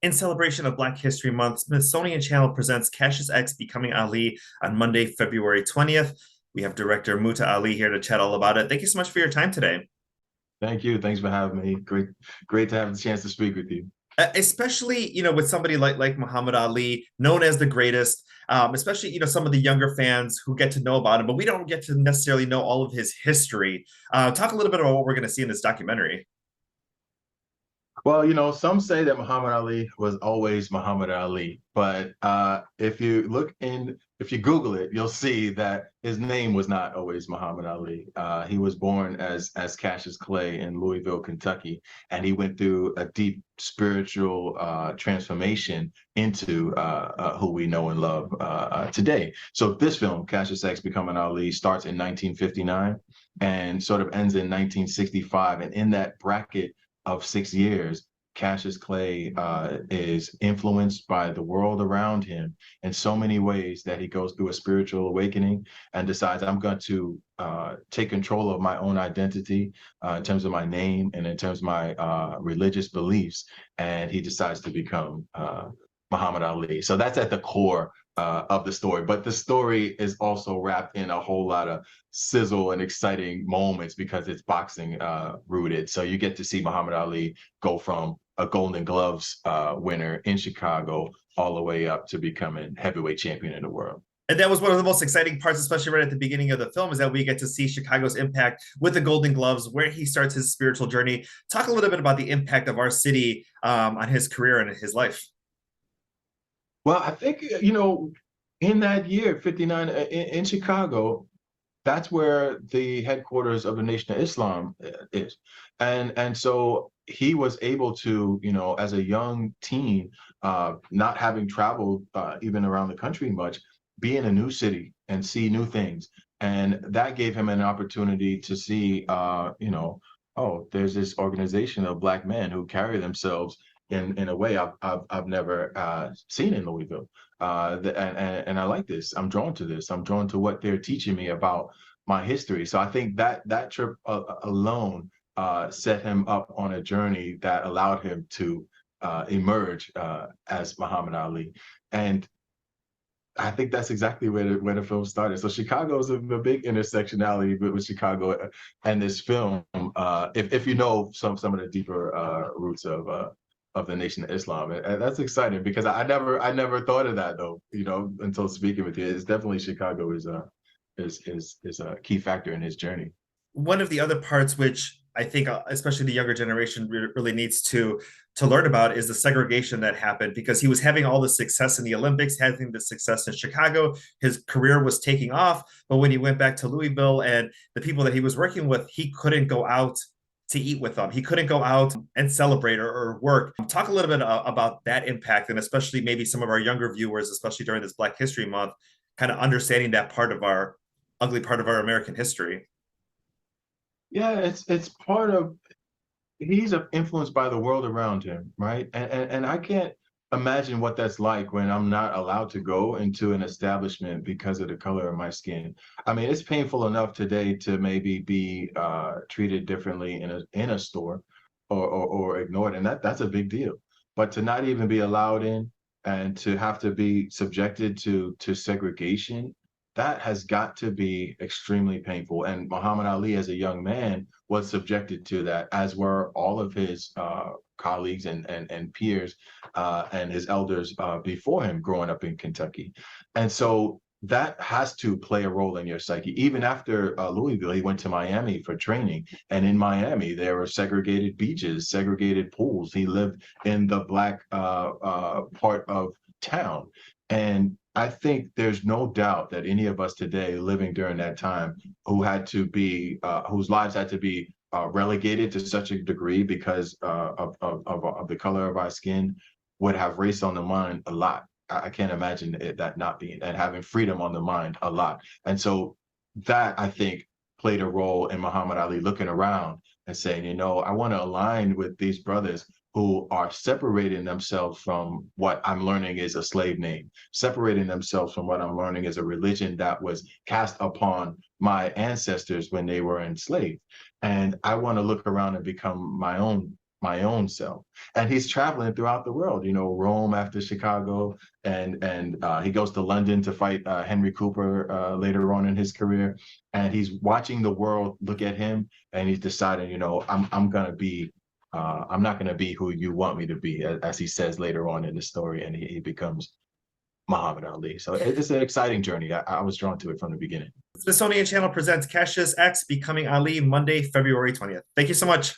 In celebration of Black History Month, Smithsonian Channel presents Cassius X Becoming Ali on Monday, February 20th. We have director Muta Ali here to chat all about it. Thank you so much for your time today. Thank you. Thanks for having me. Great to have the chance to speak with you. Especially, with somebody like Muhammad Ali, known as the greatest, especially, some of the younger fans who get to know about him, but we don't get to necessarily know all of his history. Talk a little bit about what we're going to see in this documentary. Well, some say that Muhammad Ali was always Muhammad Ali, but if you Google it, you'll see that his name was not always Muhammad Ali. He was born as Cassius Clay in Louisville, Kentucky, and he went through a deep spiritual transformation into who we know and love today. So this film, Cassius X Becoming Ali, starts in 1959 and sort of ends in 1965, and in that bracket of 6 years, Cassius Clay is influenced by the world around him in so many ways that he goes through a spiritual awakening and decides, I'm going to take control of my own identity in terms of my name and in terms of my religious beliefs. And he decides to become Muhammad Ali. So that's at the core of the story. But the story is also wrapped in a whole lot of sizzle and exciting moments because it's boxing rooted. So you get to see Muhammad Ali go from a Golden Gloves winner in Chicago all the way up to becoming heavyweight champion in the world. And that was one of the most exciting parts, especially right at the beginning of the film, is that we get to see Chicago's impact with the Golden Gloves, where he starts his spiritual journey. Talk a little bit about the impact of our city on his career and his life. Well, I think, in that year, 59, in Chicago, that's where the headquarters of the Nation of Islam is. And so he was able to, as a young teen, not having traveled even around the country much, be in a new city and see new things. And that gave him an opportunity to see, oh, there's this organization of Black men who carry themselves in a way I've never seen in Louisville, and I like this. I'm drawn to this. I'm drawn to what they're teaching me about my history. So I think that trip alone set him up on a journey that allowed him to emerge as Muhammad Ali, and I think that's exactly where the film started. So Chicago is a big intersectionality with Chicago and this film. If you know some of the deeper roots of the Nation of Islam. And that's exciting because I never thought of that though, until speaking with you. It's definitely Chicago is a key factor in his journey. One of the other parts which I think especially the younger generation really needs to learn about is the segregation that happened, because he was having all the success in the Olympics, having the success in Chicago. His career was taking off, but when he went back to Louisville and the people that he was working with, he couldn't go out to eat with them. He couldn't go out and celebrate or work. Talk a little bit about that impact, and especially maybe some of our younger viewers, especially during this Black History Month, kind of understanding that part of our ugly part of our American history. Yeah, it's part of he's influenced by the world around him, right? And I can't imagine what that's like when I'm not allowed to go into an establishment because of the color of my skin. I mean, it's painful enough today to maybe be treated differently in a store or ignored, and that's a big deal. But to not even be allowed in and to have to be subjected to segregation, that has got to be extremely painful. And Muhammad Ali, as a young man, was subjected to that, as were all of his colleagues and peers and his elders before him growing up in Kentucky. And so that has to play a role in your psyche. Even after Louisville, he went to Miami for training. And in Miami, there were segregated beaches, segregated pools. He lived in the Black part of town. And I think there's no doubt that any of us today living during that time whose lives had to be relegated to such a degree because of the color of our skin would have race on the mind a lot. I can't imagine that not being, and having freedom on the mind a lot. And so that, I think, played a role in Muhammad Ali looking around and saying, I want to align with these brothers who are separating themselves from what I'm learning is a slave name, separating themselves from what I'm learning is a religion that was cast upon my ancestors when they were enslaved. And I want to look around and become my own my own self. And he's traveling throughout the world, you know, Rome after Chicago, and he goes to London to fight Henry Cooper later on in his career. And he's watching the world look at him, and he's deciding, you know, I'm gonna be I'm not gonna be who you want me to be, as he says later on in the story, and he becomes Muhammad Ali. So it's an exciting journey. I was drawn to it from the beginning. Smithsonian Channel presents Cassius X Becoming Ali, Monday, February 20th. Thank you so much.